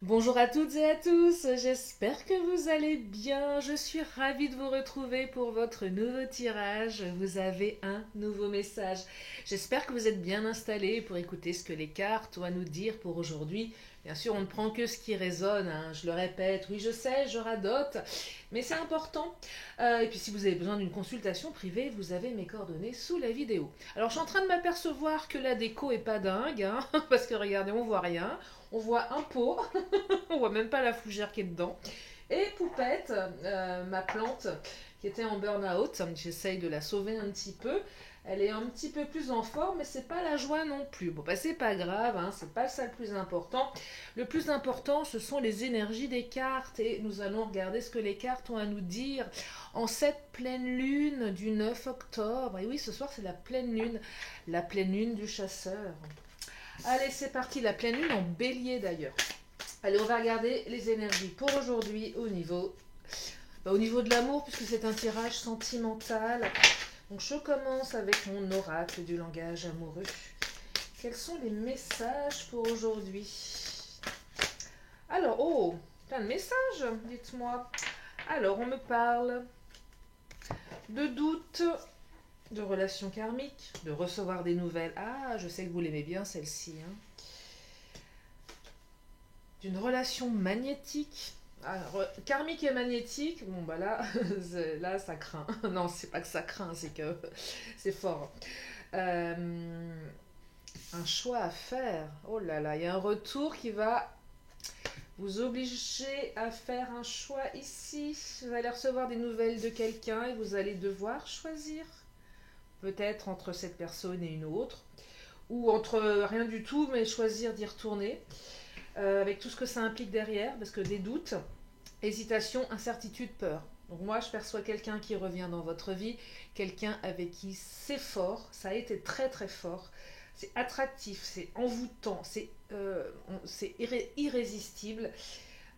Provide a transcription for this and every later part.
Bonjour à toutes et à tous, j'espère que vous allez bien. Je suis ravie de vous retrouver pour votre nouveau tirage. Vous avez un nouveau message. J'espère que vous êtes bien installés pour écouter ce que les cartes ont à nous dire pour aujourd'hui. Bien sûr, on ne prend que ce qui résonne, hein, je le répète. Oui, je sais, je radote, mais c'est important. Et puis, si vous avez besoin d'une consultation privée, vous avez mes coordonnées sous la vidéo. Alors, je suis en train de m'apercevoir que la déco est pas dingue, hein, parce que regardez, on voit rien. On voit un pot, on voit même pas la fougère qui est dedans. Et Poupette, ma plante qui était en burn-out, j'essaye de la sauver un petit peu. Elle est un petit peu plus en forme, mais c'est pas la joie non plus. Bon, bah c'est pas grave, hein, c'est pas ça le plus important. Le plus important, ce sont les énergies des cartes. Et nous allons regarder ce que les cartes ont à nous dire en cette pleine lune du 9 octobre. Et oui, ce soir, c'est la pleine lune du chasseur. Allez, c'est parti, la pleine lune en bélier d'ailleurs. Allez, on va regarder les énergies pour aujourd'hui au niveau de l'amour, puisque c'est un tirage sentimental. Donc je commence avec mon oracle du langage amoureux. Quels sont les messages pour aujourd'hui? Alors, oh, plein de messages, dites-moi. Alors, on me parle de doutes, de relations karmiques, de recevoir des nouvelles. Ah, je sais que vous l'aimez bien celle-ci, hein. D'une relation magnétique. Alors, karmique et magnétique, bon bah là, là ça craint. Non, c'est pas que ça craint, c'est que c'est fort. Euh, un choix à faire. Oh là là, il y a un retour qui va vous obliger à faire un choix ici. Vous allez recevoir des nouvelles de quelqu'un et vous allez devoir choisir. Peut-être entre cette personne et une autre. Ou entre rien du tout, mais choisir d'y retourner. Avec tout ce que ça implique derrière, parce que des doutes, hésitation, incertitude, peur. Donc moi, je perçois quelqu'un qui revient dans votre vie, quelqu'un avec qui c'est fort, ça a été très très fort, c'est attractif, c'est envoûtant, c'est irrésistible,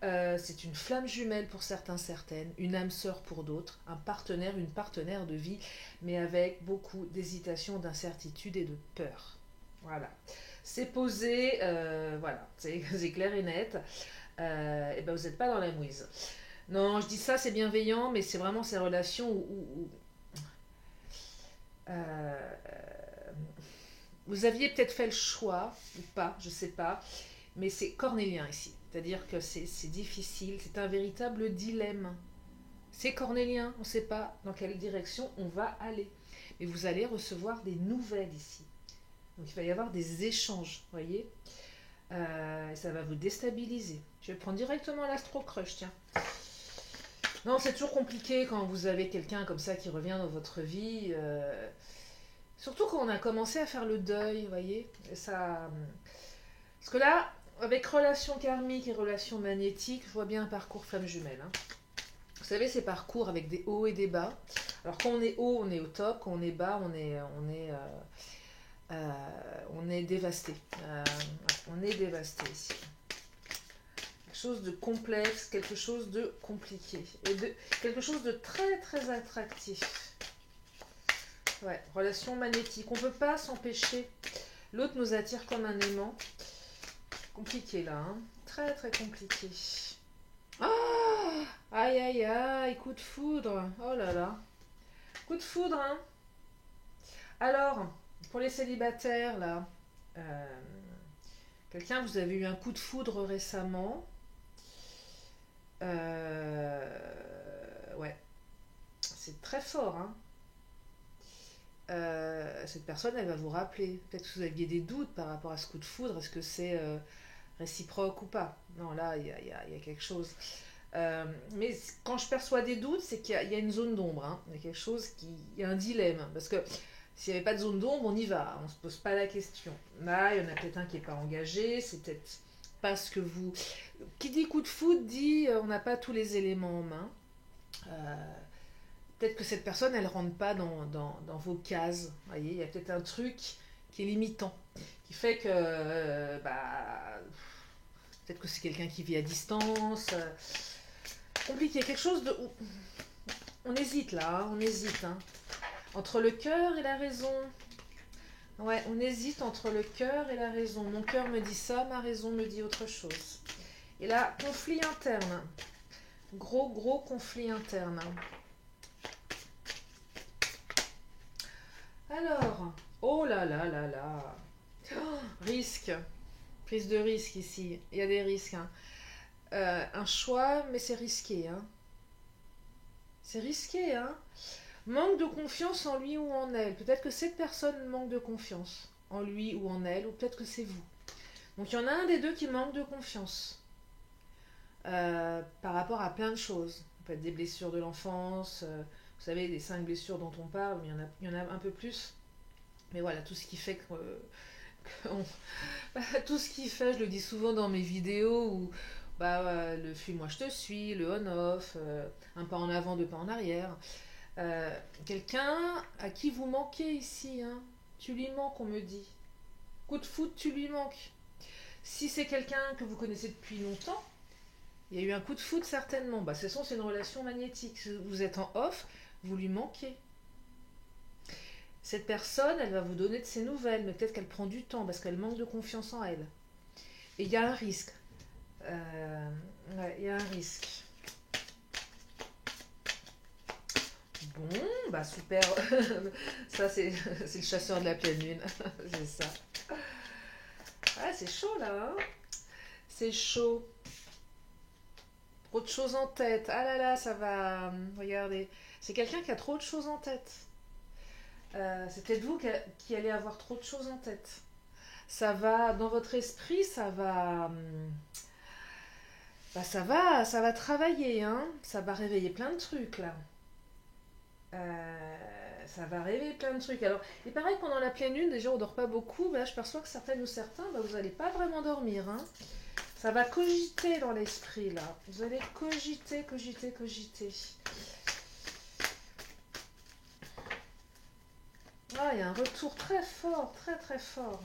c'est une flamme jumelle pour certains, certaines, une âme sœur pour d'autres, un partenaire, une partenaire de vie, mais avec beaucoup d'hésitation, d'incertitude et de peur. Voilà. C'est posé, voilà, c'est clair et net. Et ben vous n'êtes pas dans la mouise. Non, je dis ça, c'est bienveillant, mais c'est vraiment ces relations où, euh, vous aviez peut-être fait le choix, ou pas, je sais pas, mais c'est cornélien ici. C'est-à-dire que c'est difficile, c'est un véritable dilemme. C'est cornélien, on ne sait pas dans quelle direction on va aller. Mais vous allez recevoir des nouvelles ici. Donc il va y avoir des échanges, vous voyez. Ça va vous déstabiliser. Je vais prendre directement l'astro-crush, tiens. Non, c'est toujours compliqué quand vous avez quelqu'un comme ça qui revient dans votre vie. Surtout quand on a commencé à faire le deuil, vous voyez. Et ça... Parce que là, avec relation karmique et relation magnétique, je vois bien un parcours flamme jumelle, hein. Vous savez, ces parcours avec des hauts et des bas. Alors quand on est haut, on est au top. Quand on est bas, on est dévasté. On est dévasté ici. Quelque chose de complexe, quelque chose de compliqué. Quelque chose de très très attractif. Ouais, relation magnétique. On ne peut pas s'empêcher. L'autre nous attire comme un aimant. Compliqué là, hein. Très très compliqué. Ah, aïe aïe aïe, coup de foudre. Oh là là. Coup de foudre, hein. Alors, pour les célibataires, là, quelqu'un, vous avez eu un coup de foudre récemment. Ouais, c'est très fort, hein. Cette personne, elle va vous rappeler. Peut-être que vous aviez des doutes par rapport à ce coup de foudre. Est-ce que c'est réciproque ou pas? Non, là, il y a quelque chose. Mais quand je perçois des doutes, c'est qu'il y a une zone d'ombre, hein. Il y a quelque chose il y a un dilemme. Parce que s'il n'y avait pas de zone d'ombre, on y va. On ne se pose pas la question. Là, il y en a peut-être un qui n'est pas engagé. C'est peut-être parce que vous... Qui dit coup de foudre dit on n'a pas tous les éléments en main. Peut-être que cette personne, elle ne rentre pas dans vos cases. Vous voyez, il y a peut-être un truc qui est limitant. Qui fait que... peut-être que c'est quelqu'un qui vit à distance. Compliqué. Quelque chose de... On hésite là, hein, on hésite, hein. Entre le cœur et la raison. Ouais, on hésite entre le cœur et la raison. Mon cœur me dit ça, ma raison me dit autre chose. Et là, conflit interne. Gros, gros conflit interne. Alors, oh là là là là. Oh, risque. Prise de risque ici. Il y a des risques. Hein. Un choix, mais c'est risqué. Hein. C'est risqué. Hein. Manque de confiance en lui ou en elle. Peut-être que cette personne manque de confiance en lui ou en elle, ou peut-être que c'est vous. Donc il y en a un des deux qui manque de confiance par rapport à plein de choses. Ça peut être des blessures de l'enfance, vous savez, les 5 blessures dont on parle, mais il y en a un peu plus. Mais voilà, tout ce qui fait tout ce qui fait, je le dis souvent dans mes vidéos, où le fuis-moi je te suis, le on-off, un pas en avant, deux pas en arrière. Quelqu'un à qui vous manquez ici, hein. Tu lui manques, on me dit. Coup de foot, tu lui manques. Si c'est quelqu'un que vous connaissez depuis longtemps, il y a eu un coup de foot certainement. De toute façon, c'est une relation magnétique. Si vous êtes en off, vous lui manquez. Cette personne, elle va vous donner de ses nouvelles, mais peut-être qu'elle prend du temps parce qu'elle manque de confiance en elle. Et il y a un risque. Il y a un risque. Bon, super. Ça, c'est le chasseur de la pleine lune. C'est ça. Ah, c'est chaud là. Hein, c'est chaud. Trop de choses en tête. Ah là là, ça va. Regardez. C'est quelqu'un qui a trop de choses en tête. C'est peut-être vous qui allez avoir trop de choses en tête. Ça va, dans votre esprit, ça va travailler, hein. Ça va réveiller plein de trucs là. Ça va réveiller plein de trucs. Alors, il paraît que pendant la pleine lune, déjà on dort pas beaucoup. Là, je perçois que certaines ou certains, vous n'allez pas vraiment dormir, hein. Ça va cogiter dans l'esprit là. Vous allez cogiter, cogiter, cogiter. Ah, il y a un retour très fort, très très fort.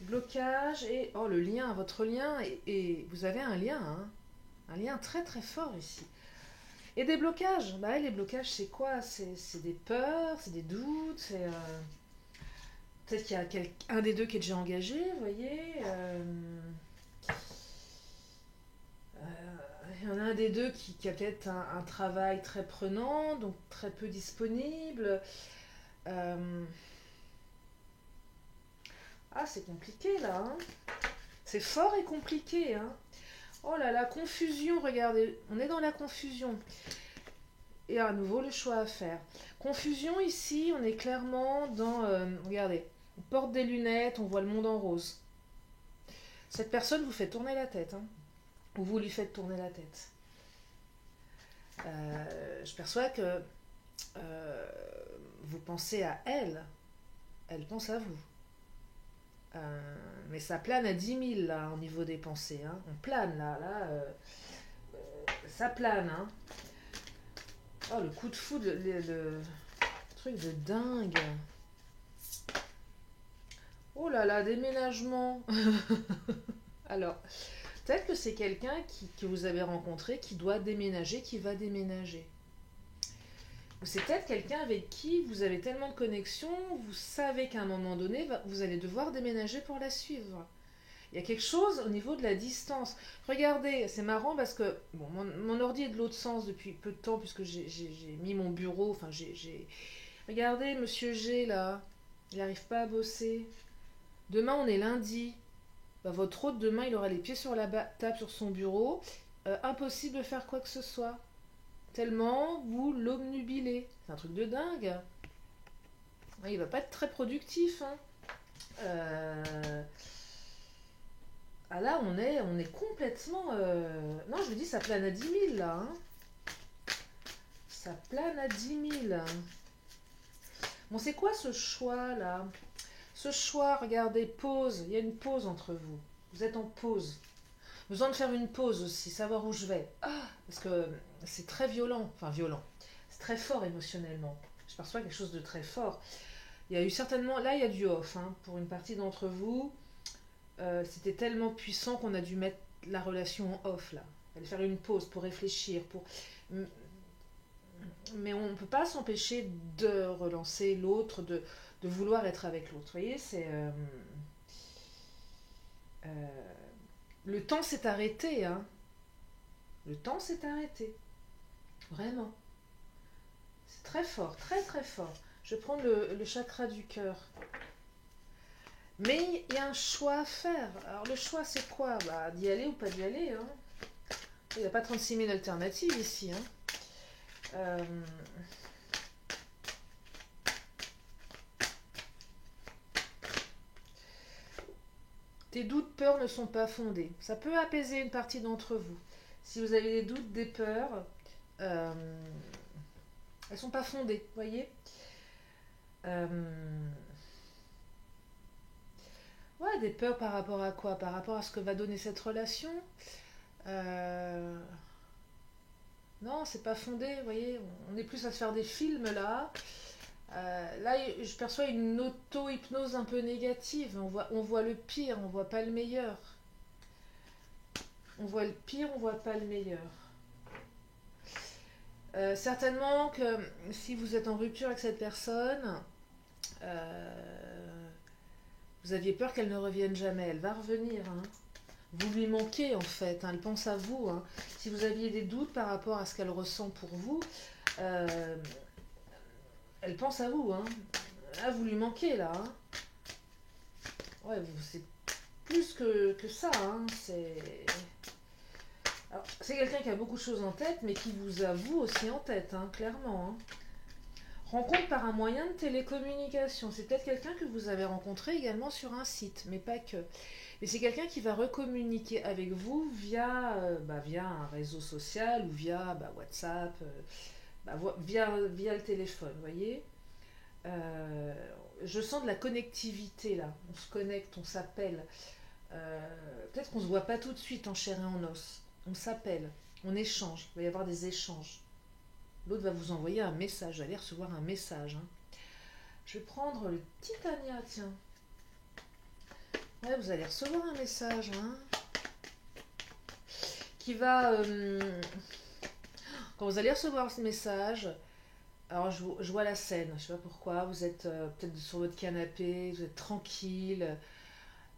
Blocage et oh le lien, votre lien et vous avez un lien très très fort ici. Et des blocages. Les blocages c'est quoi? C'est des peurs, c'est des doutes, c'est peut-être qu'il y a un des deux qui est déjà engagé, vous voyez. Il y en a un des deux qui a peut-être un travail très prenant, donc très peu disponible. Euh, Ah, c'est compliqué là. Hein. C'est fort et compliqué. Hein. Oh là là, confusion, regardez. On est dans la confusion. Et à nouveau, le choix à faire. Confusion ici, on est clairement dans... regardez, on porte des lunettes, on voit le monde en rose. Cette personne vous fait tourner la tête. Hein. Ou vous lui faites tourner la tête. Je perçois que vous pensez à elle. Elle pense à vous. Mais ça plane à 10 000 là au niveau des pensées. Hein. On plane ça plane. Hein. Oh, le coup de foudre, le truc de dingue. Oh là là, déménagement. Alors, peut-être que c'est quelqu'un que vous avez rencontré qui doit déménager, qui va déménager. Ou c'est peut-être quelqu'un avec qui vous avez tellement de connexion, vous savez qu'à un moment donné, vous allez devoir déménager pour la suivre. Il y a quelque chose au niveau de la distance. Regardez, c'est marrant parce que bon, mon ordi est de l'autre sens depuis peu de temps puisque j'ai mis mon bureau. Enfin, regardez, Monsieur G là, il n'arrive pas à bosser. Demain, on est lundi. Votre hôte, demain, il aura les pieds sur la table sur son bureau. Impossible de faire quoi que ce soit. Tellement vous l'obnubilez. C'est un truc de dingue. Il va pas être très productif. Hein. Ah là, on est complètement... Non, je vous dis, ça plane à 10 000 là. Hein. Ça plane à 10 000. Bon, c'est quoi ce choix là? Ce choix, regardez, pause. Il y a une pause entre vous. Vous êtes en pause. Besoin de faire une pause aussi, savoir où je vais. Ah, parce que c'est très violent. Enfin, violent. C'est très fort émotionnellement. Je perçois quelque chose de très fort. Il y a eu certainement... Là, il y a du off. Hein, pour une partie d'entre vous. C'était tellement puissant qu'on a dû mettre la relation en off là. Aller faire une pause pour réfléchir, mais on ne peut pas s'empêcher de relancer l'autre, de vouloir être avec l'autre. Vous voyez, c'est Le temps s'est arrêté, hein. Le temps s'est arrêté. Vraiment. C'est très fort, très très fort. Je prends le chakra du cœur. Mais il y a un choix à faire. Alors le choix c'est quoi? Bah d'y aller ou pas d'y aller, hein. Il n'y a pas 36 000 alternatives ici, hein. Euh, Tes doutes, peurs ne sont pas fondés. Ça peut apaiser une partie d'entre vous. Si vous avez des doutes, des peurs, euh, elles sont pas fondées, voyez. Euh, ouais, des peurs par rapport à quoi? Par rapport à ce que va donner cette relation. Euh, non, c'est pas fondé, vous voyez. On est plus à se faire des films là. Là, je perçois une auto-hypnose un peu négative. On voit le pire, on voit pas le meilleur. On voit le pire, on voit pas le meilleur. Certainement que si vous êtes en rupture avec cette personne, euh, vous aviez peur qu'elle ne revienne jamais. Elle va revenir, hein. Vous lui manquez en fait, hein. Elle pense à vous, hein. Si vous aviez des doutes par rapport à ce qu'elle ressent pour vous, euh, elle pense à vous, hein. Là, vous lui manquez là, hein. Ouais, c'est plus que ça, hein. C'est quelqu'un qui a beaucoup de choses en tête, mais qui vous a vous aussi en tête, hein, clairement, hein. Rencontre par un moyen de télécommunication. C'est peut-être quelqu'un que vous avez rencontré également sur un site, mais pas que. Et c'est quelqu'un qui va recommuniquer avec vous via un réseau social ou via WhatsApp, via le téléphone, vous voyez. Euh, je sens de la connectivité là. On se connecte, on s'appelle. Peut-être qu'on ne se voit pas tout de suite en chair et en os. On s'appelle, on échange. Il va y avoir des échanges. L'autre va vous envoyer un message. Vous allez recevoir un message, hein. Je vais prendre le Titania, tiens. Ouais, vous allez recevoir un message, hein, qui va... quand vous allez recevoir ce message, alors je vois la scène, je sais pas pourquoi, vous êtes peut-être sur votre canapé, vous êtes tranquille,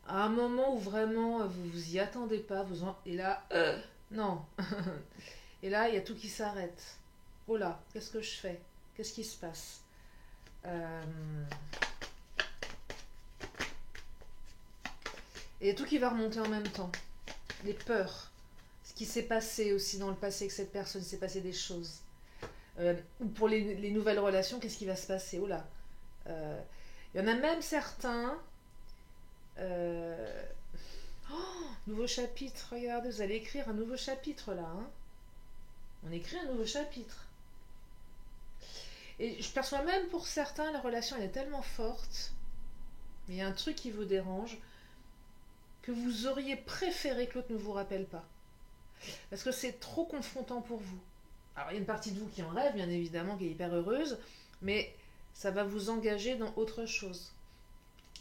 à un moment où vraiment vous vous y attendez pas, et là, non, et là il y a tout qui s'arrête. Oh là, qu'est-ce que je fais? Qu'est-ce qui se passe? Euh, Et il y a tout qui va remonter en même temps. Les peurs, ce qui s'est passé aussi dans le passé avec cette personne, il s'est passé des choses. Ou pour les nouvelles relations, qu'est-ce qui va se passer? Oh là. Euh, Il y en a même certains. euh, Nouveau chapitre, regardez, vous allez écrire un nouveau chapitre là, hein. On écrit un nouveau chapitre. Et je perçois même pour certains, la relation elle est tellement forte, mais il y a un truc qui vous dérange, que vous auriez préféré que l'autre ne vous rappelle pas. Parce que c'est trop confrontant pour vous. Alors il y a une partie de vous qui en rêve, bien évidemment, qui est hyper heureuse, mais ça va vous engager dans autre chose.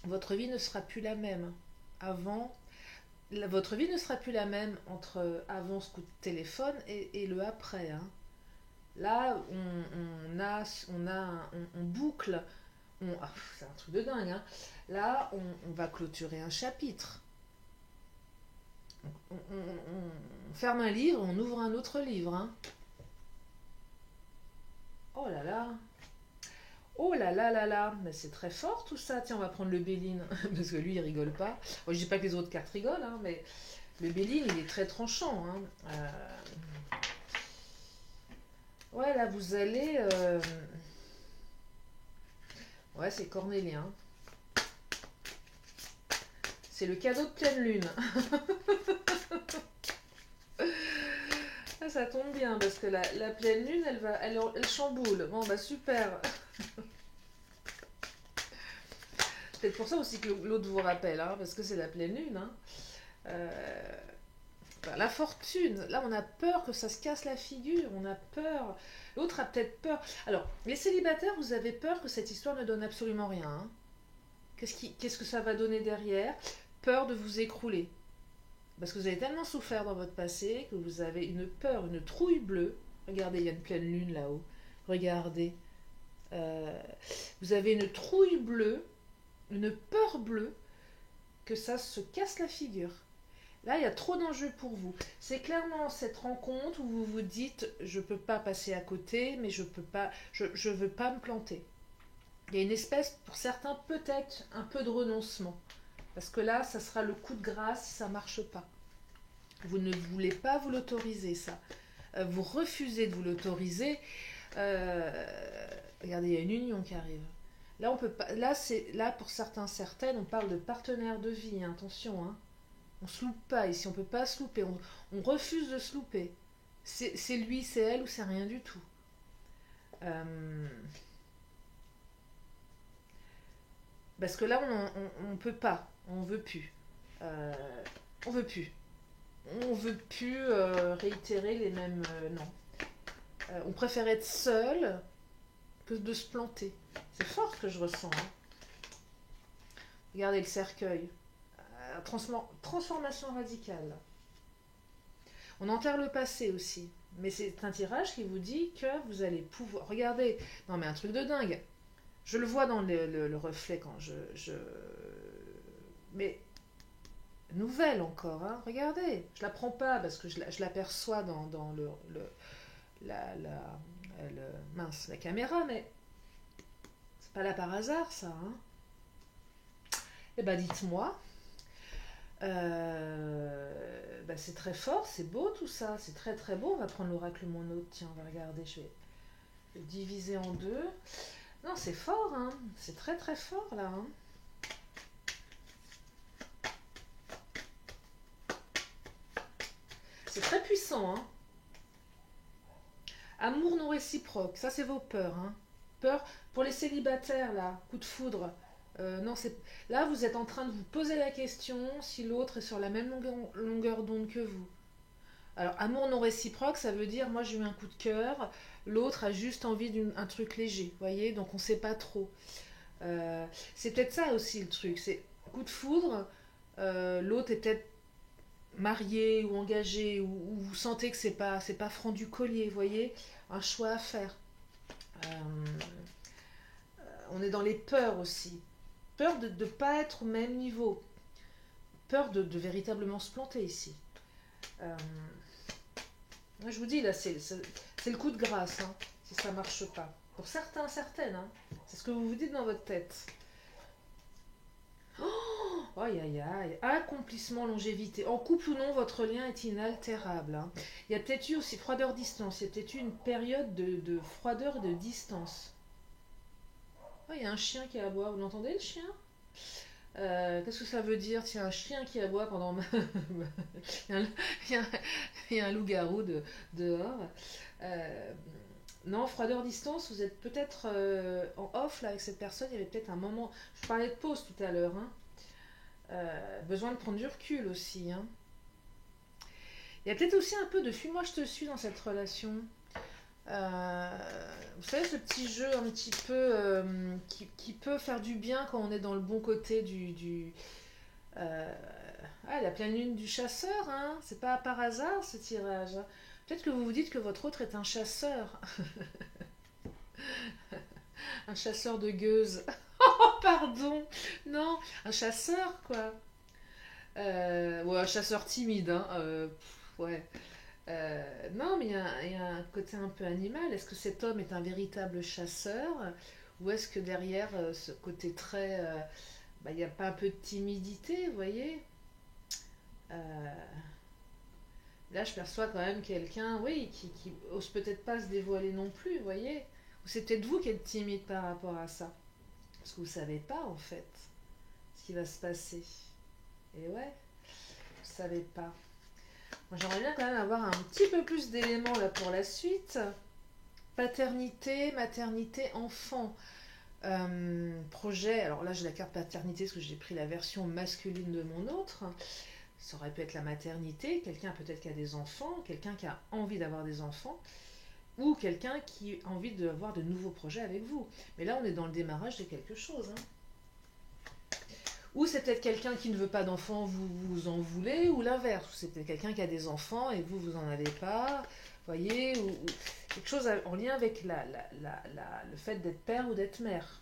Votre vie ne sera plus la même. Avant, votre vie ne sera plus la même entre avant ce coup de téléphone et le après, hein. Là, on boucle, c'est un truc de dingue, hein. Là, on va clôturer un chapitre. On ferme un livre, on ouvre un autre livre, hein. Oh là là, oh là là là là, mais c'est très fort tout ça. Tiens, on va prendre le Béline, parce que lui, il rigole pas. Bon, je dis pas que les autres cartes rigolent, hein, mais le Béline, il est très tranchant, hein. Ouais, là, vous allez... Ouais, c'est cornélien. C'est le cadeau de pleine lune. Ah, ça tombe bien, parce que la pleine lune, elle chamboule. Bon, bah super. Peut-être pour ça aussi que l'autre vous rappelle, hein, parce que c'est la pleine lune, hein. Euh, la fortune, là on a peur que ça se casse la figure, on a peur. L'autre a peut-être peur. Alors, les célibataires, vous avez peur que cette histoire ne donne absolument rien, hein. Qu'est-ce que ça va donner derrière? Peur de vous écrouler. Parce que vous avez tellement souffert dans votre passé que vous avez une peur, une trouille bleue. Regardez, il y a une pleine lune là-haut. Regardez. Euh, Vous avez une trouille bleue, une peur bleue que ça se casse la figure. Là, il y a trop d'enjeux pour vous. C'est clairement cette rencontre où vous vous dites, je peux pas passer à côté, mais je peux pas, je veux pas me planter. Il y a une espèce, pour certains, peut-être un peu de renoncement. Parce que là, ça sera le coup de grâce si ça marche pas. Vous ne voulez pas vous l'autoriser, ça. Vous refusez de vous l'autoriser. Regardez, il y a une union qui arrive. Là, on peut pas. Là pour certains, certaines, on parle de partenaire de vie. Hein, attention, hein. On se loupe pas ici. On peut pas se louper. On refuse de se louper. C'est lui, c'est elle ou c'est rien du tout. Parce que là, on peut pas. On veut plus. Euh, on veut plus. On veut plus réitérer les mêmes. Non. On préfère être seul que de se planter. C'est fort ce que je ressens. Hein. Regardez le cercueil. Transformation radicale. On enterre le passé aussi. Mais c'est un tirage qui vous dit que vous allez pouvoir... Regardez, non mais un truc de dingue. Je le vois dans le reflet quand Mais nouvelle encore, hein. Regardez. Je la prends pas parce que je l'aperçois dans la caméra, mais c'est pas là par hasard ça. Hein. Eh ben dites-moi. C'est très fort, c'est beau tout ça, c'est très très beau. On va prendre l'oracle Mono, tiens, on va regarder, je vais le diviser en deux. Non, c'est fort, hein. C'est très très fort là. Hein. C'est très puissant. Hein. Amour non réciproque, ça c'est vos peurs. Hein. Peur pour les célibataires là, coup de foudre. Non, c'est là vous êtes en train de vous poser la question si l'autre est sur la même longueur d'onde que vous. Alors, amour non réciproque, ça veut dire, moi j'ai eu un coup de cœur, l'autre a juste envie d'un truc léger, vous voyez, donc on ne sait pas trop. C'est peut-être ça aussi le truc, c'est coup de foudre, l'autre est peut-être marié ou engagé, ou vous sentez que c'est pas franc du collier, vous voyez, un choix à faire. Euh, on est dans les peurs aussi, peur de ne pas être au même niveau, peur de véritablement se planter ici. Euh, Je vous dis, là, c'est le coup de grâce, hein, si ça marche pas. Pour certains, certaines, hein. C'est ce que vous vous dites dans votre tête. Oh, aïe, aïe, aïe. Accomplissement, longévité. En couple ou non, votre lien est inaltérable. Hein. Il y a peut-être eu aussi froideur-distance. Il y a peut-être eu une période de froideur et de distance. Oh, il y a un chien qui aboie. Vous l'entendez, le chien? Qu'est-ce que ça veut dire? Tiens, un chien qui aboie pendant... il, y a un, il y a un loup-garou dehors. Euh, non, froideur-distance, vous êtes peut-être en off là avec cette personne. Il y avait peut-être un moment... Je parlais de pause tout à l'heure. Hein. Besoin de prendre du recul aussi. Hein. Il y a peut-être aussi un peu de fuis-moi je te suis dans cette relation. Vous savez, ce petit jeu un petit peu qui peut faire du bien quand on est dans le bon côté la pleine lune du chasseur, hein. C'est pas par hasard ce tirage. Hein. Peut-être que vous vous dites que votre autre est un chasseur. Un chasseur de gueuses. Oh, pardon. Non, un chasseur, quoi. Ouais, un chasseur timide, hein. Ouais. Non, mais il y a un côté un peu animal. Est-ce que cet homme est un véritable chasseur ou est-ce que derrière ce côté très... il n'y a pas un peu de timidité, vous voyez Euh, Là, je perçois quand même quelqu'un, oui, qui ose peut-être pas se dévoiler non plus, vous voyez Ou c'est peut-être vous qui êtes timide par rapport à ça. Parce que vous savez pas, en fait, ce qui va se passer. Et ouais, vous savez pas. Moi, j'aimerais bien quand même avoir un petit peu plus d'éléments là pour la suite. Paternité, maternité, enfant. Projet, alors là j'ai la carte paternité parce que j'ai pris la version masculine de mon autre. Ça aurait pu être la maternité, quelqu'un peut-être qui a des enfants, quelqu'un qui a envie d'avoir des enfants, ou quelqu'un qui a envie d'avoir de nouveaux projets avec vous. Mais là on est dans le démarrage de quelque chose. Hein. Ou c'est peut-être quelqu'un qui ne veut pas d'enfants, vous en voulez, ou l'inverse. Ou c'est peut-être quelqu'un qui a des enfants et vous en avez pas, voyez, ou quelque chose en lien avec le fait d'être père ou d'être mère.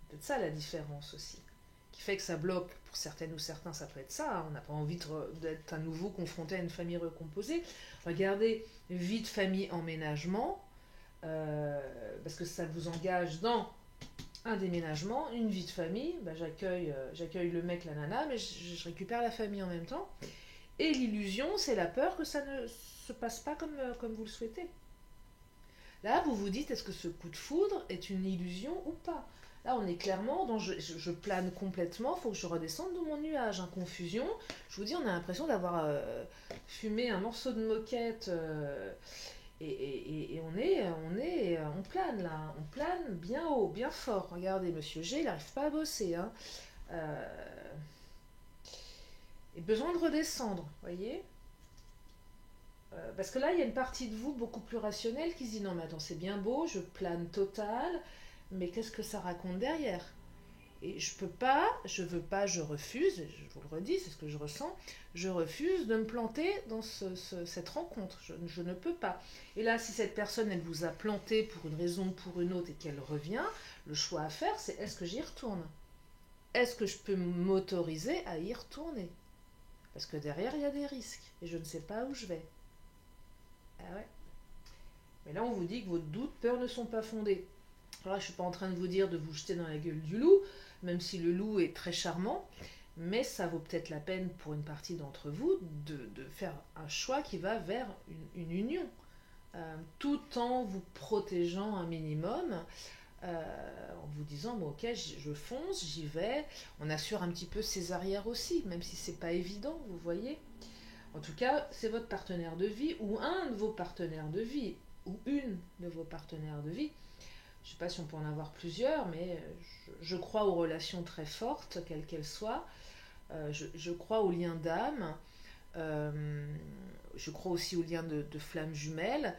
Peut-être ça la différence aussi. qui fait que ça bloque. Pour certaines ou certains, ça peut être ça. Hein. On n'a pas envie d'être à nouveau confronté à une famille recomposée. Regardez, vie de famille, emménagement, parce que ça vous engage dans un déménagement, une vie de famille. Bah, j'accueille le mec, la nana, mais je récupère la famille en même temps. Et l'illusion, c'est la peur que ça ne se passe pas comme vous le souhaitez. Là, vous vous dites, est-ce que ce coup de foudre est une illusion ou pas? Là, on est clairement dans je plane complètement, il faut que je redescende de mon nuage. Hein. Confusion, je vous dis, on a l'impression d'avoir fumé un morceau de moquette et on plane là. On plane bien haut, bien fort. Regardez, monsieur G, il n'arrive pas à bosser. Hein. Et besoin de redescendre, voyez. Parce que là, il y a une partie de vous beaucoup plus rationnelle qui se dit non, mais attends, c'est bien beau, je plane total, mais qu'est-ce que ça raconte derrière? Et je peux pas, je veux pas, je refuse, et je vous le redis, c'est ce que je ressens, je refuse de me planter dans cette rencontre, je ne peux pas. Et là, si cette personne, elle vous a planté pour une raison ou pour une autre et qu'elle revient, le choix à faire, c'est est-ce que j'y retourne? Est-ce que je peux m'autoriser à y retourner? Parce que derrière, il y a des risques, et je ne sais pas où je vais. Ah ouais. Mais là, on vous dit que vos doutes, peurs ne sont pas fondés. Alors là, je ne suis pas en train de vous dire de vous jeter dans la gueule du loup, même si le loup est très charmant, mais ça vaut peut-être la peine pour une partie d'entre vous de faire un choix qui va vers une union, tout en vous protégeant un minimum, en vous disant, bon, ok, je fonce, j'y vais, on assure un petit peu ses arrières aussi, même si c'est pas évident, vous voyez. En tout cas, c'est votre partenaire de vie ou un de vos partenaires de vie ou une de vos partenaires de vie. Je ne sais pas si on peut en avoir plusieurs, mais je crois aux relations très fortes, quelles qu'elles soient. Je crois aux liens d'âme. Je crois aussi aux liens de flammes jumelles.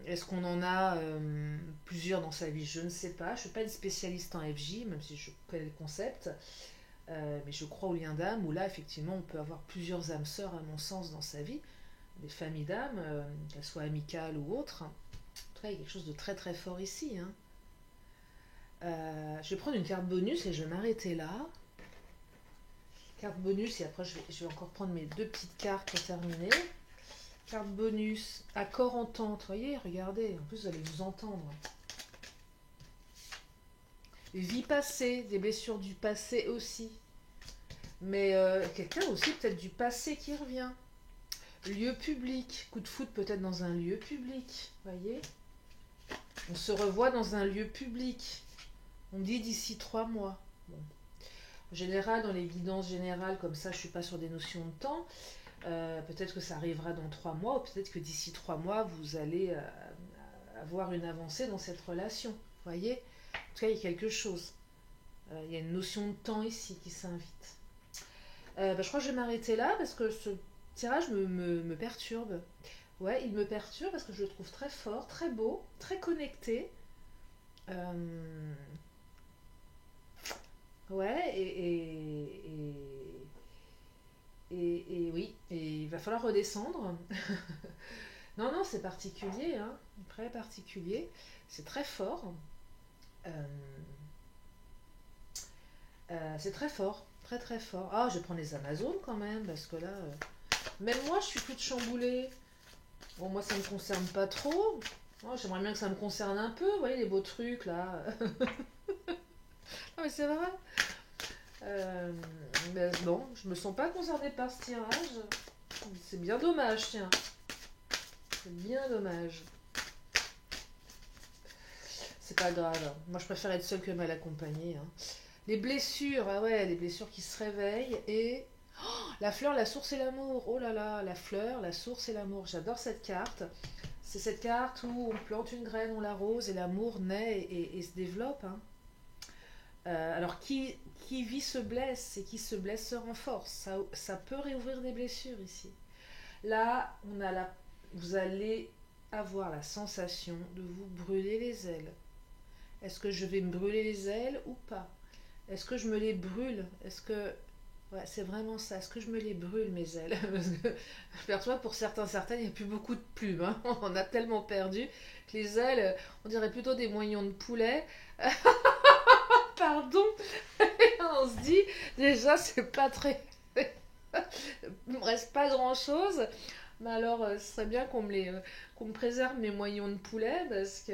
Est-ce qu'on en a plusieurs dans sa vie? Je ne sais pas. Je ne suis pas une spécialiste en FJ, même si je connais le concept. Mais je crois aux liens d'âme, où là, effectivement, on peut avoir plusieurs âmes sœurs, à mon sens, dans sa vie. Des familles d'âmes, qu'elles soient amicales ou autres. En tout cas, il y a quelque chose de très très fort ici. Hein. Je vais prendre une carte bonus et je vais m'arrêter là. Carte bonus, et après je vais encore prendre mes deux petites cartes pour terminer. Carte bonus, accord entente. Vous voyez, regardez, en plus vous allez vous entendre. Vie passée, des blessures du passé aussi. Mais quelqu'un aussi peut-être du passé qui revient. Lieu public, coup de foot peut-être dans un lieu public, voyez. On se revoit dans un lieu public. On dit d'ici 3 mois. Bon. En général, dans les guidances générales, comme ça, je ne suis pas sur des notions de temps. Peut-être que ça arrivera dans 3 mois, ou peut-être que d'ici 3 mois, vous allez avoir une avancée dans cette relation. Vous voyez? En tout cas, il y a quelque chose. Il y a une notion de temps ici qui s'invite. Je crois que je vais m'arrêter là parce que ce tirage me perturbe. Ouais, il me perturbe parce que je le trouve très fort, très beau, très connecté. Ouais, et oui, et il va falloir redescendre. Non, non, c'est particulier, hein, très particulier. C'est très fort. C'est très fort, très très fort. Ah, je vais prendre les Amazones quand même, parce que là, même moi, je suis toute chamboulée. Bon, moi, ça me concerne pas trop. Oh, j'aimerais bien que ça me concerne un peu, vous voyez, les beaux trucs, là. Non, mais c'est vrai. Mais bon, je me sens pas concernée par ce tirage. C'est bien dommage, tiens. C'est bien dommage. C'est pas grave. Moi, je préfère être seule que mal accompagnée. Hein. Les blessures, ah ouais, les blessures qui se réveillent et... Oh, la fleur, la source et l'amour. Oh là là, la fleur, la source et l'amour. J'adore cette carte. C'est cette carte où on plante une graine, on l'arrose et l'amour naît et se développe. Hein. Alors, qui vit se blesse et qui se blesse se renforce. Ça peut réouvrir des blessures ici. Là, vous allez avoir la sensation de vous brûler les ailes. Est-ce que je vais me brûler les ailes ou pas? Est-ce que je me les brûle? Est-ce que... Ouais, c'est vraiment ça. Est-ce que je me les brûle, mes ailes? Parce que, je perçois pour certains, il n'y a plus beaucoup de plumes. Hein. On a tellement perdu que les ailes, on dirait plutôt des moignons de poulet. Pardon. Et on se dit, déjà, c'est pas très... Il me reste pas grand-chose. Mais alors, ce serait bien qu'on me préserve mes moyens de poulet parce que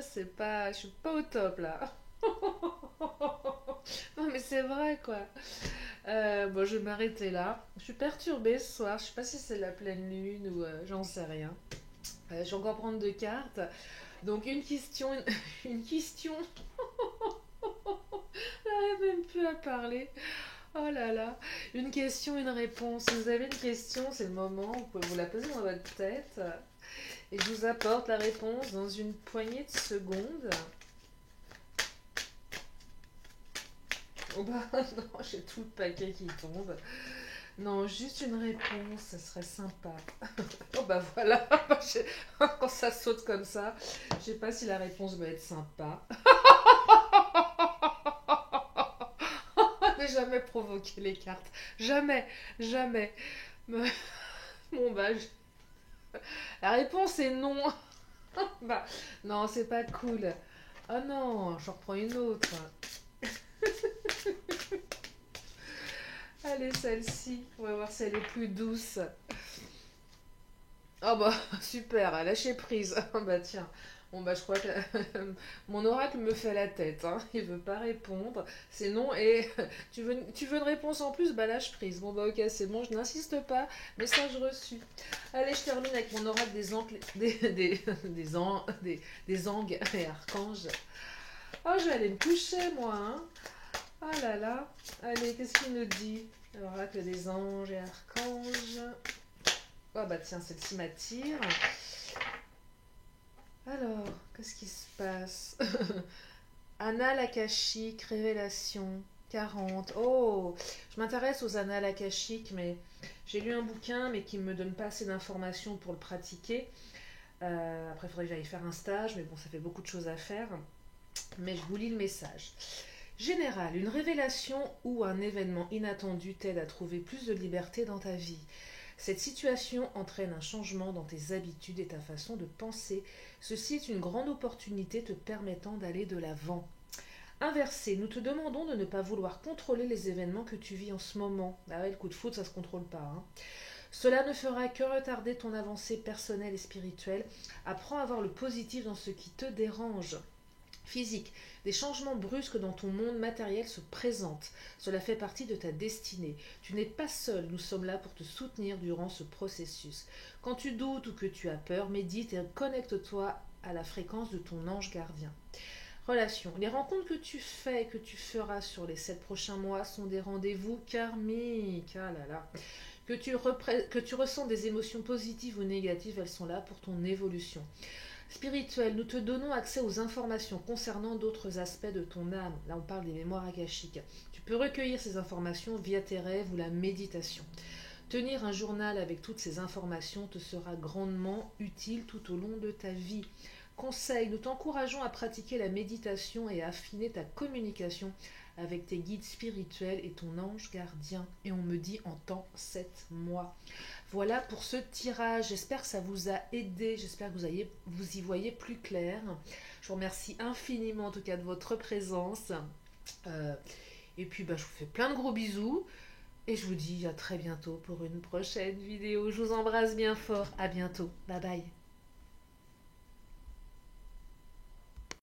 c'est pas, je suis pas au top là. Non mais c'est vrai quoi. Bon, je vais m'arrêter là. Je suis perturbée ce soir. Je sais pas si c'est la pleine lune ou j'en sais rien. Je vais encore prendre deux cartes. Donc une question, une question. J'arrive même plus à parler. Oh là là. Une question, une réponse. Si vous avez une question, c'est le moment. Vous pouvez vous la poser dans votre tête. Et je vous apporte la réponse dans une poignée de secondes. Oh bah non, j'ai tout le paquet qui tombe. Non, juste une réponse, ça serait sympa. Oh bah voilà, quand ça saute comme ça, je sais pas si la réponse va être sympa. Ne jamais provoquer les cartes. Jamais, jamais. Mais- Bon bah, la réponse est non. Bah, non, c'est pas cool. Oh non, j'en reprends une autre. Allez, celle-ci. On va voir si elle est plus douce. Ah bah super, lâcher prise. Ah bah tiens. Bon bah je crois que mon oracle me fait la tête, hein. Il veut pas répondre. C'est non et tu veux une réponse en plus, bah lâche prise. Bon bah ok, c'est bon, je n'insiste pas. Message reçu. Allez, je termine avec mon oracle des anges et archanges. Oh, je vais aller me coucher moi, hein. Oh là là. Allez, qu'est-ce qu'il nous dit? L'oracle des anges et archanges. Oh bah tiens, celle-ci m'attire. Alors, qu'est-ce qui se passe? Annales akashiques, révélation, 40. Oh, je m'intéresse aux annales akashiques, mais j'ai lu un bouquin, mais qui ne me donne pas assez d'informations pour le pratiquer. Après, il faudrait que j'aille faire un stage, mais bon, ça fait beaucoup de choses à faire. Mais je vous lis le message. Général, une révélation ou un événement inattendu t'aide à trouver plus de liberté dans ta vie. Cette situation entraîne un changement dans tes habitudes et ta façon de penser. Ceci est une grande opportunité te permettant d'aller de l'avant. Inversé, nous te demandons de ne pas vouloir contrôler les événements que tu vis en ce moment. Ah ouais, le coup de foudre, ça ne se contrôle pas, hein. Cela ne fera que retarder ton avancée personnelle et spirituelle. Apprends à voir le positif dans ce qui te dérange. Physique, des changements brusques dans ton monde matériel se présentent. Cela fait partie de ta destinée. Tu n'es pas seul, nous sommes là pour te soutenir durant ce processus. Quand tu doutes ou que tu as peur, médite et connecte-toi à la fréquence de ton ange gardien. Relation. Les rencontres que tu fais et que tu feras sur les 7 prochains mois sont des rendez-vous karmiques. Ah là là. Que tu ressens des émotions positives ou négatives, elles sont là pour ton évolution. Spirituel, nous te donnons accès aux informations concernant d'autres aspects de ton âme. Là, on parle des mémoires akashiques. Tu peux recueillir ces informations via tes rêves ou la méditation. Tenir un journal avec toutes ces informations te sera grandement utile tout au long de ta vie. Conseil, nous t'encourageons à pratiquer la méditation et à affiner ta communication avec tes guides spirituels et ton ange gardien. Et on me dit en temps 7 mois. Voilà pour ce tirage. J'espère que ça vous a aidé. J'espère que vous y voyez plus clair. Je vous remercie infiniment en tout cas de votre présence. Et puis je vous fais plein de gros bisous. Et je vous dis à très bientôt pour une prochaine vidéo. Je vous embrasse bien fort. À bientôt. Bye bye.